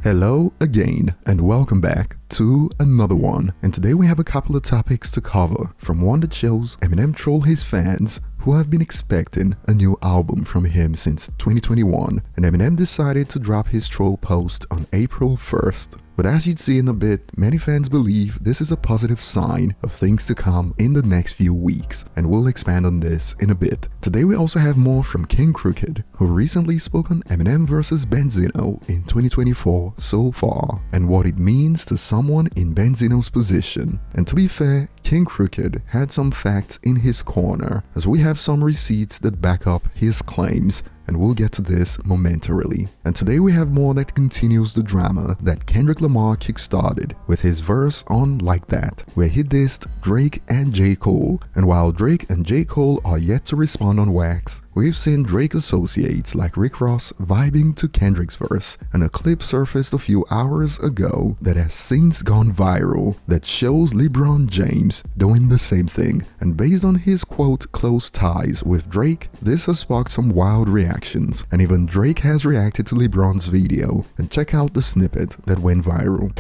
Hello again and welcome back to another one, and today we have a couple of topics to cover, from one that shows Eminem troll his fans who have been expecting a new album from him since 2021, and Eminem decided to drop his troll post on April 1st. But as you'd see in a bit, many fans believe this is a positive sign of things to come in the next few weeks, and we'll expand on this in a bit. Today we also have more from Kxng, who recently spoke on Eminem vs Benzino in 2024 so far, and what it means to someone in Benzino's position. And to be fair, Kxng had some facts in his corner, as we have some receipts that back up his claims, and we'll get to this momentarily. And today we have more that continues the drama that Kendrick Lamar kickstarted with his verse on Like That, where he dissed Drake and J. Cole. And while Drake and J. Cole are yet to respond on wax, we've seen Drake associates like Rick Ross vibing to Kendrick's verse, and a clip surfaced a few hours ago that has since gone viral that shows Lebron James doing the same thing. And based on his quote close ties with Drake, this has sparked some wild reactions, and even Drake has reacted to LeBron's video. And check out the snippet that went viral.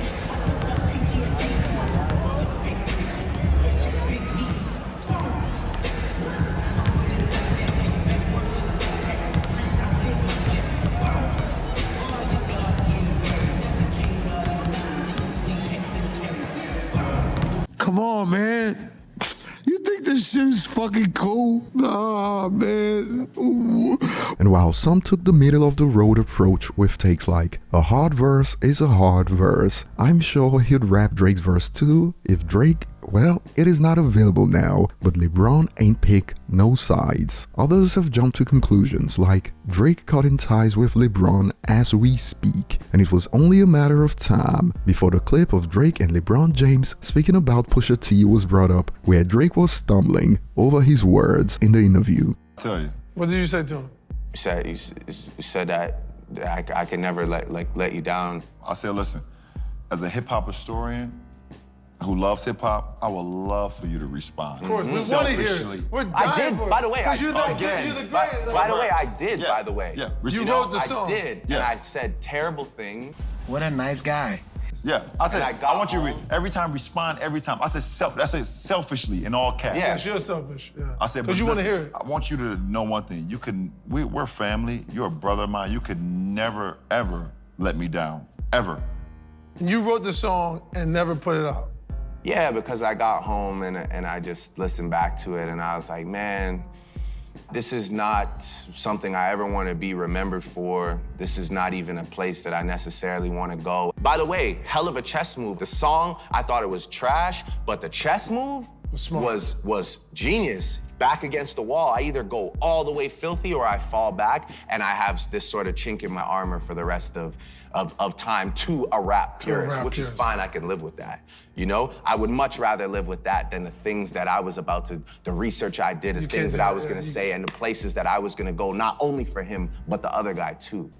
Come on, man. You think this shit is fucking cool? Nah, man. Ooh. And while some took the middle of the road approach with takes like, a hard verse is a hard verse, I'm sure he'd rap Drake's verse too if Drake, well, it is not available now, but LeBron ain't pick no sides. Others have jumped to conclusions like Drake cutting ties with LeBron as we speak, and it was only a matter of time before the clip of Drake and LeBron James speaking about Pusha T was brought up, where Drake was stumbling over his words in the interview. Tell you. What did you say to him? You said that I can never let you down. I said, listen, as a hip-hop historian who loves hip-hop, I would love for you to respond. Of course, we want to hear it. We're I did, for by the way. You're the greatest. By the way, I did, Yeah. by the way. Yeah. You wrote the song. I did, Yeah. and I said terrible things. What a nice guy. Yeah, I said, And I got want you to home. every time respond every time. I said selfishly in all caps. Yeah. Yes, you're selfish. Yeah. I said, because you want to listen, hear it. I want you to know one thing. We're family. You're a brother of mine. You could never, ever let me down. Ever. And you wrote the song and never put it out. Yeah, because I got home and I just listened back to it, and I was like, man, this is not something I ever want to be remembered for. This is not even a place that I necessarily want to go. By the way, hell of a chess move. The song, I thought it was trash, but the chess move was genius. Back against the wall, I either go all the way filthy or I fall back, and I have this sort of chink in my armor for the rest of time to a rap purist, which is fine. I can live with that. You know, I would much rather live with that than the things that I was about to, the research I did, the things that I was gonna say, and the places that I was gonna go, not only for him, but the other guy too.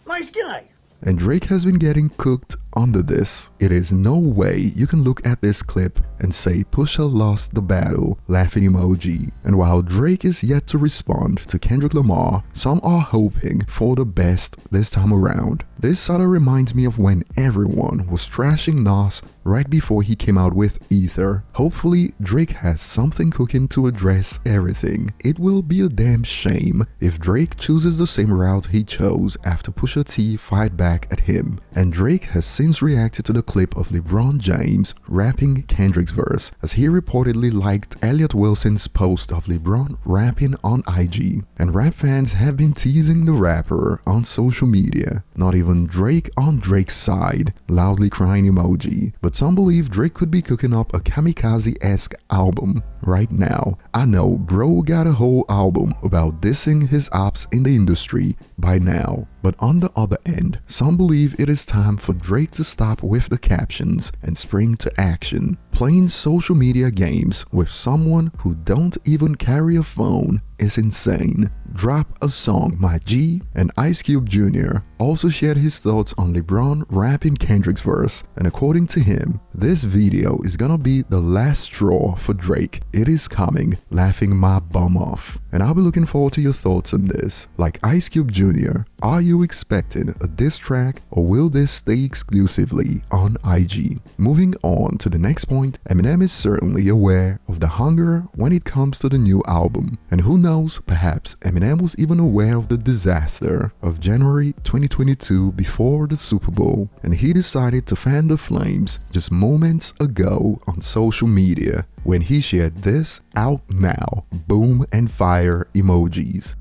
Nice guy. And Drake has been getting cooked under this. It is no way you can look at this clip and say Pusha lost the battle, laughing emoji. And while Drake is yet to respond to Kendrick Lamar, some are hoping for the best this time around. This sort of reminds me of when everyone was trashing Nas right before he came out with Ether. Hopefully Drake has something cooking to address everything. It will be a damn shame if Drake chooses the same route he chose after Pusha T fired back at him. And Drake has since reacted to the clip of LeBron James rapping Kendrick's verse, as he reportedly liked Elliot Wilson's post of LeBron rapping on IG. And rap fans have been teasing the rapper on social media. Not even Drake on Drake's side, loudly crying emoji. But some believe Drake could be cooking up a kamikaze-esque album right now. I know bro got a whole album about dissing his ops in the industry by now. But on the other end, some believe it is time for Drake to stop with the captions and spring to action. Playing social media games with someone who don't even carry a phone is insane. drop a song, my G, and Ice Cube Jr. also shared his thoughts on LeBron rapping Kendrick's verse, and according to him, this video is gonna be the last straw for Drake. It is coming, laughing my bum off. And I'll be looking forward to your thoughts on this. Like Ice Cube Jr., are you expecting a diss track, or will this stay exclusively on IG? Moving on to the next point, Eminem is certainly aware of the hunger when it comes to the new album. And who knows, perhaps Eminem was even aware of the disaster of January 2022 before the Super Bowl, and he decided to fan the flames just moments ago on social media when he shared this "out now" boom and fire emojis.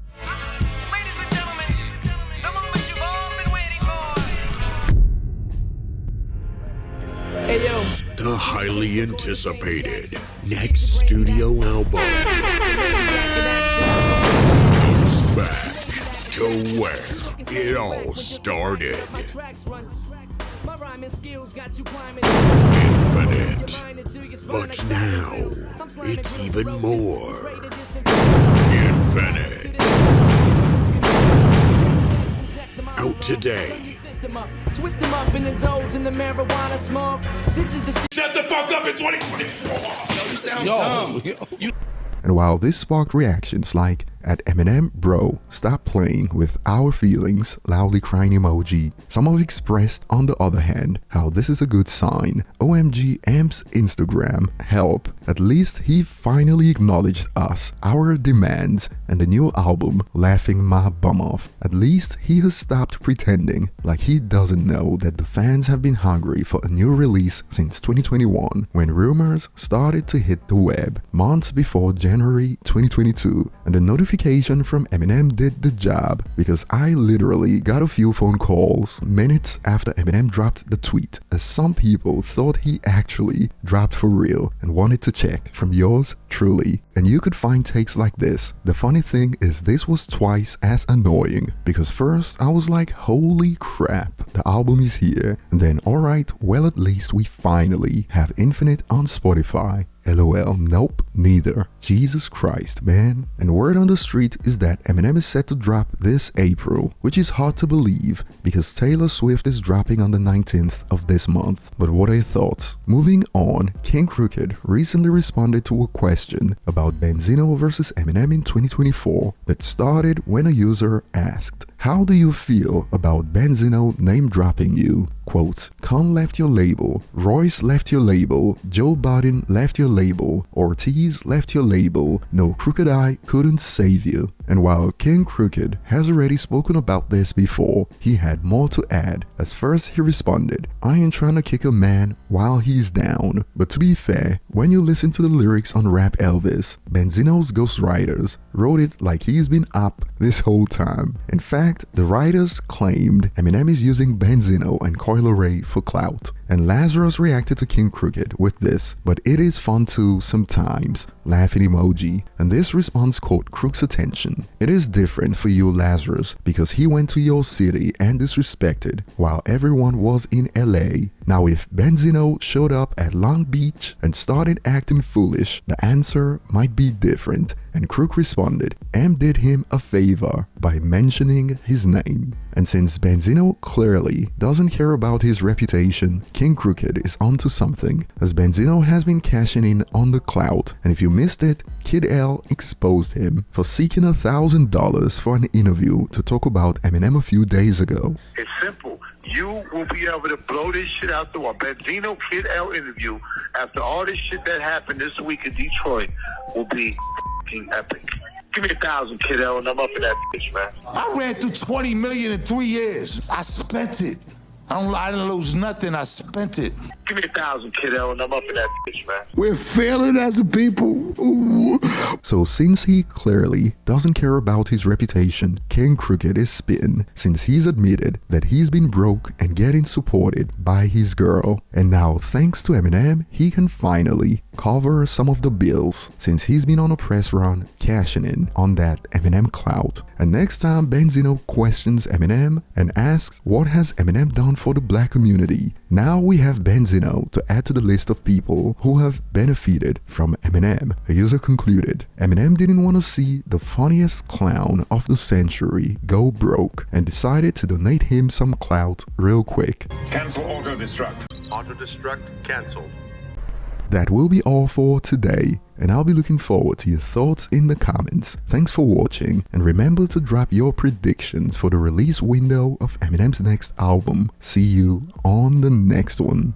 The highly anticipated next studio album goes back to where it all started. Infinite. But now, it's even more infinite. Out today. Twist them up and indulge in the marijuana smoke. This is the Shut the fuck up in 2024. You sound dumb. And while this sparked reactions like at Eminem, bro, stop playing with our feelings, loudly crying emoji, some have expressed on the other hand how this is a good sign. OMG M's Instagram, help, at least he finally acknowledged us, our demands, and the new album, laughing my bum off. At least he has stopped pretending like he doesn't know that the fans have been hungry for a new release since 2021, when rumors started to hit the web months before January 2022, and the notification from Eminem did the job, because I literally got a few phone calls minutes after Eminem dropped the tweet, as some people thought he actually dropped for real and wanted to check, from yours truly. And you could find takes like this. The funny thing is, this was twice as annoying, because first I was like, holy crap, the album is here, and then alright, well, at least we finally have Infinite on Spotify. LOL, nope, neither. Jesus Christ, man. And word on the street is that Eminem is set to drop this April, which is hard to believe because Taylor Swift is dropping on the 19th of this month. But what are your thoughts? Moving on, Kxng recently responded to a question about Benzino versus Eminem in 2024 that started when a user asked, "How do you feel about Benzino name dropping you? Quote, Kxng left your label, Royce left your label, Joe Budden left your label, Ortiz left your label, no crooked eye couldn't save you." And while Kxng has already spoken about this before, he had more to add, as first he responded, "I ain't trying to kick a man while he's down." But to be fair, when you listen to the lyrics on Rap Elvis, Benzino's ghostwriters wrote it like he's been up this whole time. In fact, the writers claimed Eminem is using Benzino and Coil Ray for clout. And Lazarus reacted to Kxng with this, "But it is fun too sometimes," laughing emoji. And this response caught Crook's attention. "It is different for you, Lazarus, because he went to your city and disrespected while everyone was in LA. Now if Benzino showed up at Long Beach and started acting foolish, the answer might be different." And Crook responded, M did him a favor by mentioning his name. And since Benzino clearly doesn't care about his reputation, Kxng is onto something, as Benzino has been cashing in on the clout. And if you missed it, Kid L exposed him for seeking $1,000 for an interview to talk about Eminem a few days ago. It's simple. You will be able to blow this shit out the wall. Benzino Kid L interview after all this shit that happened this week in Detroit will be epic. Give me 1,000, Kid L, and I'm up in that bitch, man. I ran through 20 million in 3 years. I spent it. I didn't lose nothing. I spent it. Give me 1,000, Kid L, and I'm up in that bitch, man. We're failing as a people. Ooh. So since he clearly doesn't care about his reputation, Kxng is spitting, since he's admitted that he's been broke and getting supported by his girl. And now thanks to Eminem, he can finally cover some of the bills, since he's been on a press run cashing in on that Eminem clout. And next time Benzino questions Eminem and asks what has Eminem done for the black community, now we have Benzino Benzino to add to the list of people who have benefited from Eminem. A user concluded, Eminem didn't want to see the funniest clown of the century go broke and decided to donate him some clout real quick. Cancel auto-destruct. Auto-destruct canceled. That will be all for today, and I'll be looking forward to your thoughts in the comments. Thanks for watching, and remember to drop your predictions for the release window of Eminem's next album. See you on the next one.